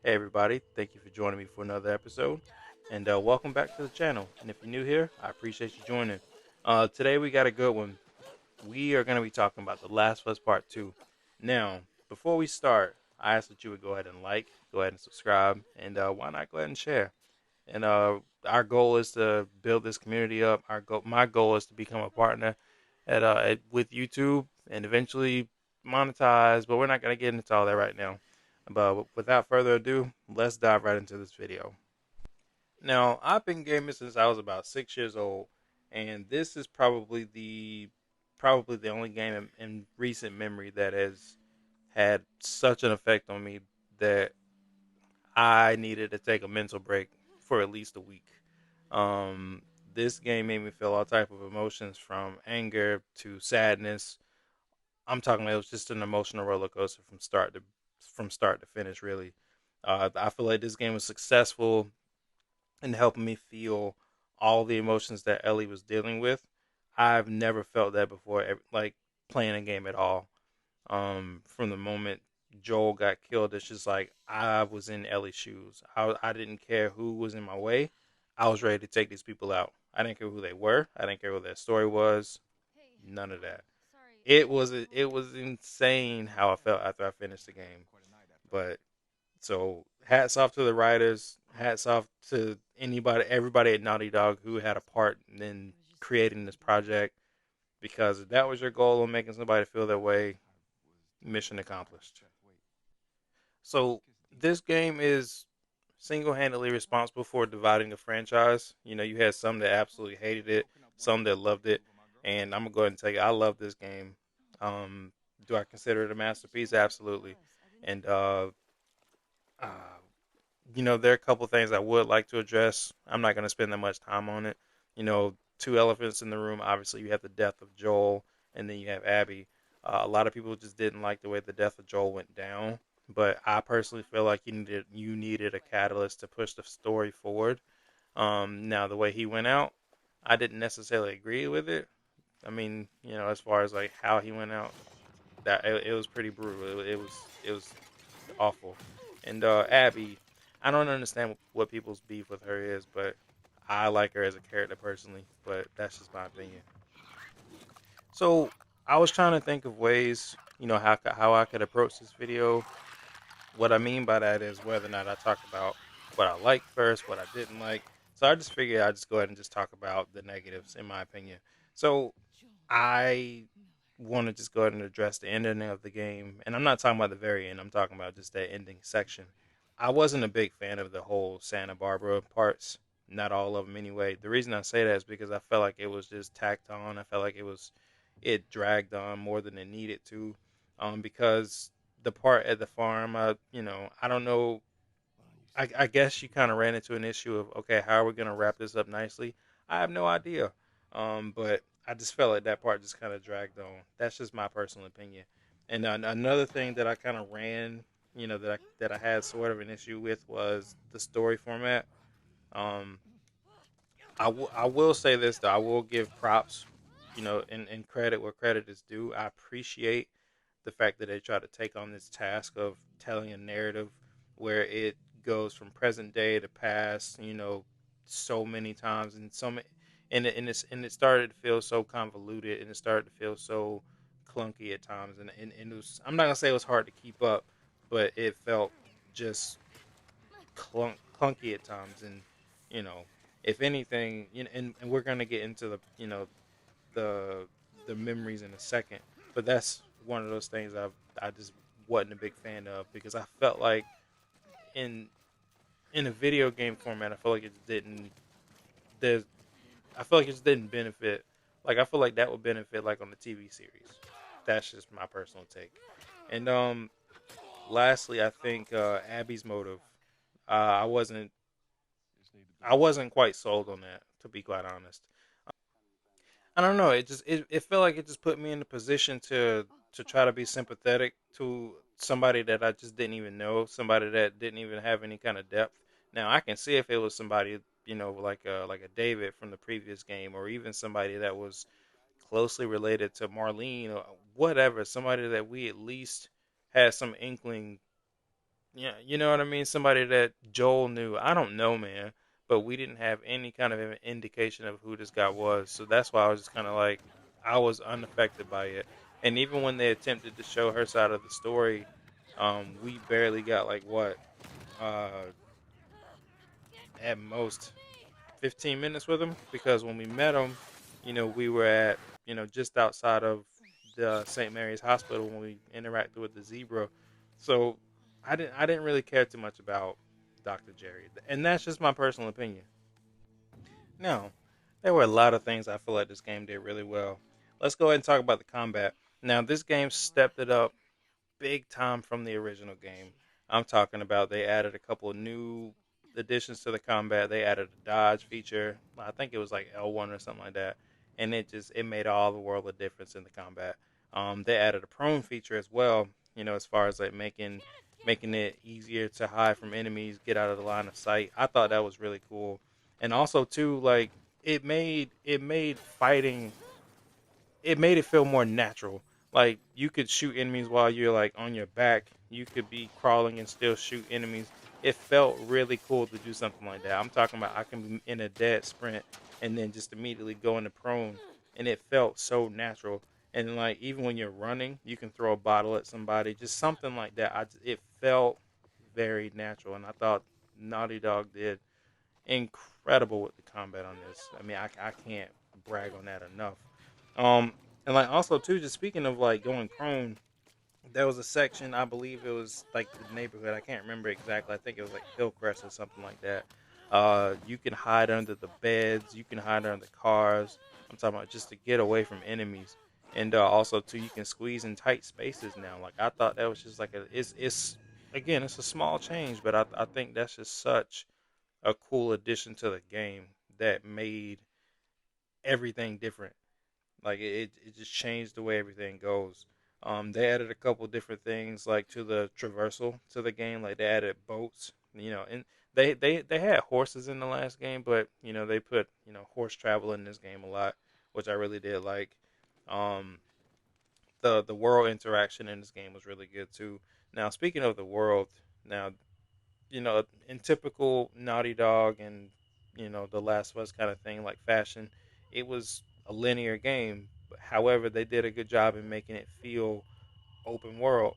Hey everybody, thank you for joining me for another episode, and welcome back to the channel. And if you're new here, I appreciate you joining. Today we got a good one. We are going to be talking about The Last of Us Part 2. Now, before we start, I ask that you would go ahead and go ahead and subscribe, and why not go ahead and share? And our goal is to build this community up. My goal is to become a partner with YouTube and eventually monetize. But we're not going to get into all that right now. But without further ado, let's dive right into this video. Now, I've been gaming since I was about 6 years old, and this is probably the only game in recent memory that has had such an effect on me that I needed to take a mental break for at least a week. Um, this game made me feel all type of emotions from anger to sadness. I'm talking about it was just an emotional roller coaster from start to finish. Really, I feel like this game was successful in helping me feel all the emotions that Ellie was dealing with. I've never felt that before, like playing a game at all. From the moment Joel got killed, it's just like I was in Ellie's shoes. I didn't care who was in my way. I was ready to take these people out. I didn't care who they were. I didn't care what their story was. None of that. It was insane how I felt after I finished the game. But so hats off to the writers. Hats off to everybody at Naughty Dog who had a part in creating this project. Because if that was your goal of making somebody feel that way, mission accomplished. So this game is single-handedly responsible for dividing the franchise. You know, you had some that absolutely hated it, some that loved it, and I'm gonna go ahead and tell you, I love this game. Um, do I consider it a masterpiece? Absolutely. And uh, there are a couple things I would like to address. I'm not gonna spend that much time on it. Two elephants in the room. Obviously, you have the death of Joel, and then you have Abby. A lot of people just didn't like the way the death of Joel went down, but I personally feel like you needed a catalyst to push the story forward. Now the way he went out, I didn't necessarily agree with it. I mean, as far as like how he went out, that it was pretty brutal. It was awful. And Abby, I don't understand what people's beef with her is, but I like her as a character personally. But that's just my opinion. So I was trying to think of ways, how I could approach this video. What I mean by that is whether or not I talk about what I liked first, what I didn't like. So I just figured I'd just go ahead and just talk about the negatives, in my opinion. So I want to just go ahead and address the ending of the game, and I'm not talking about the very end. I'm talking about just that ending section. I wasn't a big fan of the whole Santa Barbara parts, not all of them anyway. The reason I say that is because I felt like it was just tacked on. I felt like it dragged on more than it needed to, because the part at the farm, I don't know. I guess you kind of ran into an issue of, okay, how are we gonna wrap this up nicely? I have no idea. But I just felt like that part just kind of dragged on. That's just my personal opinion. And another thing that I kind of ran, that I had sort of an issue with was the story format. Um, I will say this though. I will give props, and credit where credit is due. I appreciate the fact that they try to take on this task of telling a narrative where it goes from present day to past, so many times and and it started to feel so convoluted and it started to feel so clunky at times and it was, I'm not gonna say it was hard to keep up, but it felt just clunky at times and you know if anything, and we're gonna get into the the memories in a second. But that's one of those things I just wasn't a big fan of because I felt like in in a video game format, I feel like it just didn't. There's I feel like it just didn't benefit. Like I feel like that would benefit like on the TV series. That's just my personal take. And lastly, I think Abby's motive. I wasn't quite sold on that, to be quite honest. I don't know. It felt like it just put me in a position to try to be sympathetic to somebody that I just didn't even know, somebody that didn't even have any kind of depth. Now I can see if it was somebody, like a David from the previous game, or even somebody that was closely related to Marlene or whatever, somebody that we at least had some inkling Yeah, you know what I mean? Somebody that Joel knew. I don't know, man, but we didn't have any kind of an indication of who this guy was. So that's why I was just kind of like, I was unaffected by it. And even when they attempted to show her side of the story, we barely got like what, uh, at most 15 minutes with him because when we met him, we were at, just outside of the St. Mary's Hospital when we interacted with the zebra. So I didn't really care too much about Dr. Jerry. And that's just my personal opinion. Now, there were a lot of things I feel like this game did really well. Let's go ahead and talk about the combat. Now, this game stepped it up big time from the original game. I'm talking about they added a couple of new additions to the combat. They added a dodge feature. I think it was like L1 or something like that, and it made all the world of difference in the combat. They added a prone feature as well. As far as like making it easier to hide from enemies, get out of the line of sight. I thought that was really cool, and also too like it made fighting it made it feel more natural. Like you could shoot enemies while you're like on your back. You could be crawling and still shoot enemies. It felt really cool to do something like that. I'm talking about I can be in a dead sprint and then just immediately go into prone, and it felt so natural. And like even when you're running, you can throw a bottle at somebody, just something like that. It felt very natural, and I thought Naughty Dog did incredible with the combat on this. I mean, I can't brag on that enough. Um, and like also too, just speaking of like going prone, there was a section I believe it was like the neighborhood. I can't remember exactly. I think it was like Hillcrest or something like that. You can hide under the beds. You can hide under the cars. I'm talking about just to get away from enemies. And also too, you can squeeze in tight spaces now. Like I thought that was just like it's again it's a small change, but I think that's just such a cool addition to the game that made everything different. Like it just changed the way everything goes. They added a couple different things like to the traversal to the game. Like they added boats, and they had horses in the last game, but they put horse travel in this game a lot, which I really did like. Um, the world interaction in this game was really good too. Now speaking of the world, now in typical Naughty Dog and The Last of Us kind of thing, like fashion, it was a linear game. However, they did a good job in making it feel open world.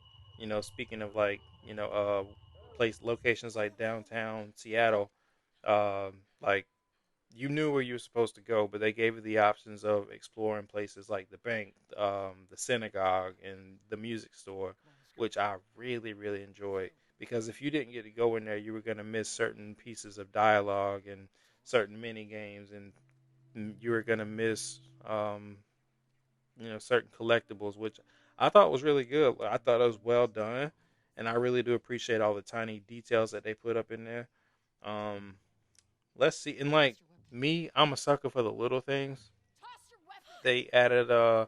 Speaking of like place locations like downtown Seattle, like you knew where you were supposed to go, but they gave you the options of exploring places like the bank, the synagogue, and the music store, which I really, really enjoyed. Because if you didn't get to go in there, you were going to miss certain pieces of dialogue and certain mini games, and you were going to miss, certain collectibles, which I thought was really good. I thought it was well done, and I really do appreciate all the tiny details that they put up in there. Um, let's see, and like me, I'm a sucker for the little things. They added I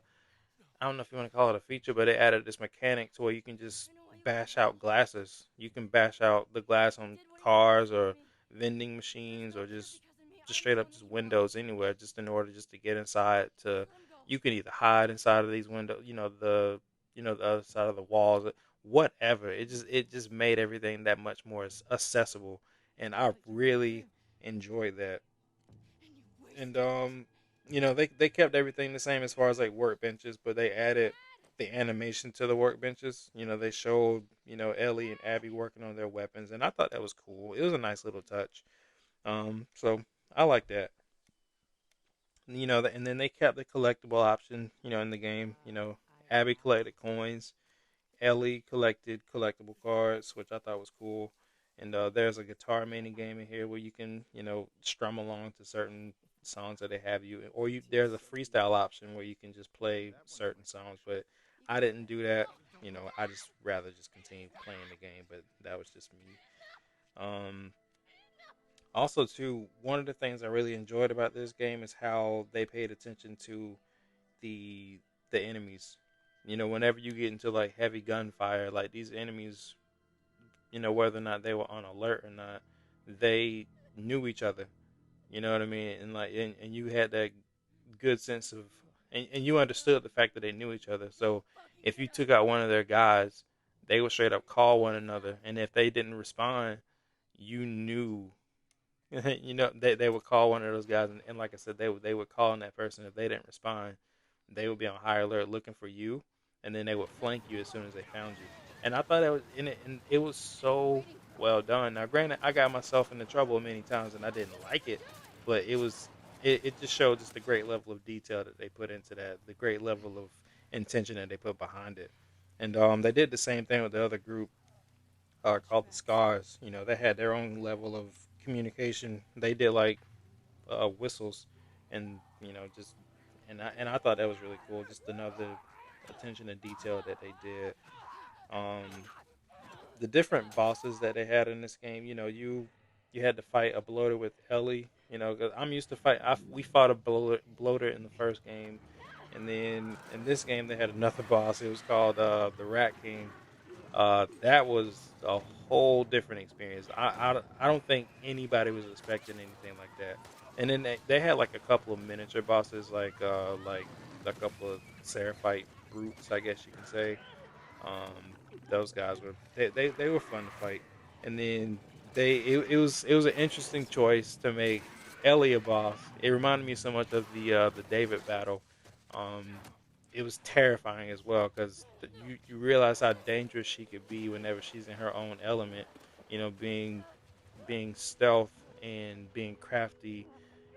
don't know if you want to call it a feature, but they added this mechanic to where you can just bash out glasses. You can bash out the glass on cars or vending machines or just straight up just windows anywhere, just in order just to get inside. To you can either hide inside of these windows, the other side of the walls, whatever. It just made everything that much more accessible, and I really enjoyed that. And they kept everything the same as far as like workbenches, but they added the animation to the workbenches. They showed Ellie and Abby working on their weapons, and I thought that was cool. It was a nice little touch. So I like that. And then they kept the collectible option, in the game. Abby collected coins, Ellie collected collectible cards, which I thought was cool. And there's a guitar mini game in here where you can, strum along to certain songs that they have you, or there's a freestyle option where you can just play certain songs. But I didn't do that. I just rather just continue playing the game. But that was just me. Um, Also, too, one of the things I really enjoyed about this game is how they paid attention to the the enemies. Whenever you get into like heavy gunfire, like these enemies, whether or not they were on alert or not, they knew each other. You know what I mean? And like, and you had that good sense of, and you understood the fact that they knew each other. So if you took out one of their guys, they would straight up call one another, and if they didn't respond, you knew. They would call one of those guys, and like I said, they would call on that person. If they didn't respond, they would be on high alert looking for you, and then they would flank you as soon as they found you. And I thought it was in it, and it was so well done. Now, granted, I got myself into trouble many times, and I didn't like it, but it just showed just the great level of detail that they put into that, the great level of intention that they put behind it. And they did the same thing with the other group called the Scars. They had their own level of communication. They did like whistles, and just and I thought that was really cool. Just another attention to detail that they did. Um, the different bosses that they had in this game. You had to fight a bloater with Ellie. 'Cause I'm used to fight. We fought a bloater in the first game, and then in this game they had another boss. It was called the Rat King. That was a whole different experience. I don't think anybody was expecting anything like that. And then they had like a couple of miniature bosses, like a couple of Seraphite brutes, I guess you can say. Those guys they were fun to fight. And then it was an interesting choice to make Ellie a boss. It reminded me so much of the David battle. Um, it was terrifying as well because you realize how dangerous she could be whenever she's in her own element. Being stealth and being crafty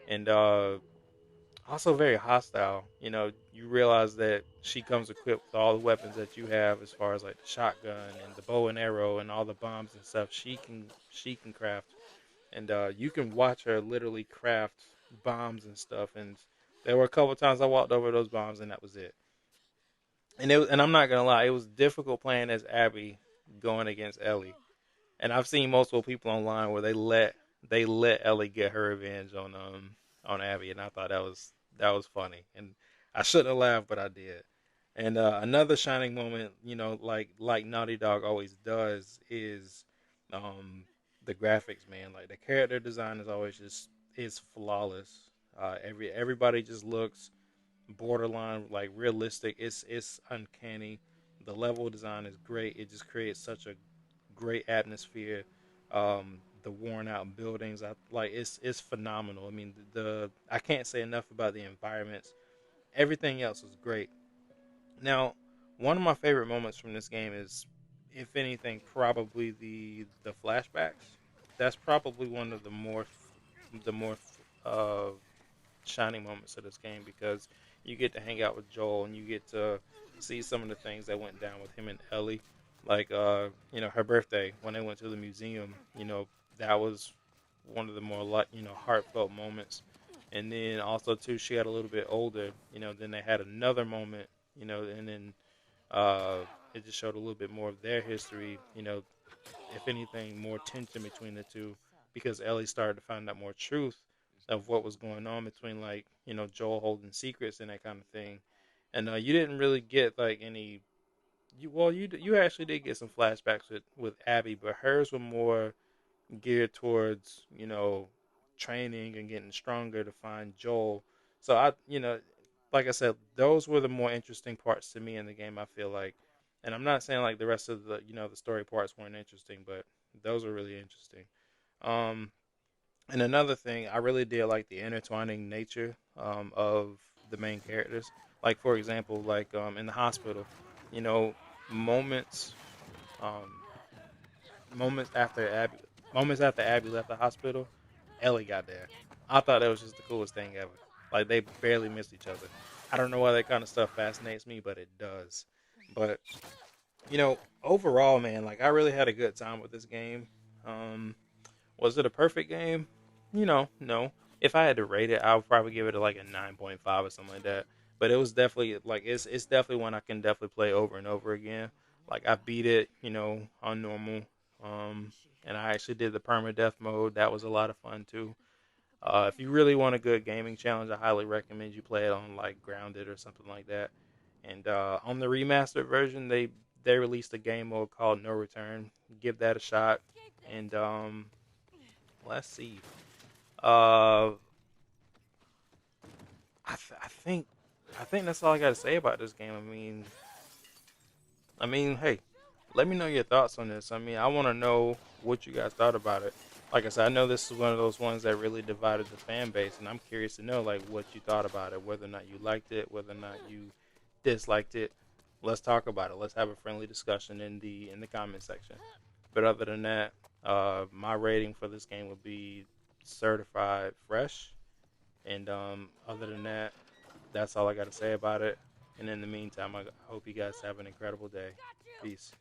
and also very hostile. You realize that she comes equipped with all the weapons that you have, as far as like the shotgun and the bow and arrow and all the bombs and stuff. She can craft, and you can watch her literally craft bombs and stuff. And there were a couple of times I walked over those bombs, and that was it. And I'm not gonna lie, it was difficult playing as Abby going against Ellie. And I've seen multiple people online where they let Ellie get her revenge on Abby, and I thought that was funny, and I shouldn't have laughed, but I did. And another shining moment, like Naughty Dog always does, is um, the graphics. Man, like the character design is always just is flawless. Everybody just looks borderline like realistic. It's uncanny. The level design is great. It just creates such a great atmosphere. The worn out buildings, I like it's phenomenal. I mean, the I can't say enough about the environments. Everything else is great. Now, one of my favorite moments from this game is, if anything, probably the flashbacks. That's probably one of the more uh, shining moments of this game because you get to hang out with Joel and you get to see some of the things that went down with him and Ellie. Like her birthday when they went to the museum, that was one of the more like, heartfelt moments. And then also too she got a little bit older, then they had another moment, and then uh it just showed a little bit more of their history, if anything, more tension between the two because Ellie started to find out more truth of what was going on between like Joel holding secrets and that kind of thing. And you didn't really get like any. You actually did get some flashbacks with Abby, but hers were more geared towards training and getting stronger to find Joel. So like I said, those were the more interesting parts to me in the game. I feel like, and I'm not saying like the rest of the story parts weren't interesting, but those were really interesting. Um, and another thing, I really did like the intertwining nature of the main characters. Like for example, like in the hospital, you know, moments um, moments after Abby, moments after Abby left the hospital, Ellie got there. I thought that was just the coolest thing ever. Like they barely missed each other. I don't know why that kind of stuff fascinates me, but it does. But overall, man, like I really had a good time with this game. Um, was it a perfect game? No. If I had to rate it, I would probably give it like a 9.5 or something like that. But it was definitely like it's definitely one I can definitely play over and over again. Like I beat it, on normal. Um, and I actually did the permadeath mode. That was a lot of fun too. If you really want a good gaming challenge, I highly recommend you play it on like Grounded or something like that. And on the remastered version, they released a game mode called No Return. Give that a shot. And let's see. Uh, I think that's all I got to say about this game. I mean, hey, let me know your thoughts on this. I mean, I want to know what you guys thought about it. Like I said, I know this is one of those ones that really divided the fan base, and I'm curious to know like what you thought about it, whether or not you liked it, whether or not you disliked it. Let's talk about it. Let's have a friendly discussion in the comment section. But other than that, my rating for this game would be certified fresh. And other than that, that's all I got to say about it. And in the meantime, I hope you guys have an incredible day. Peace.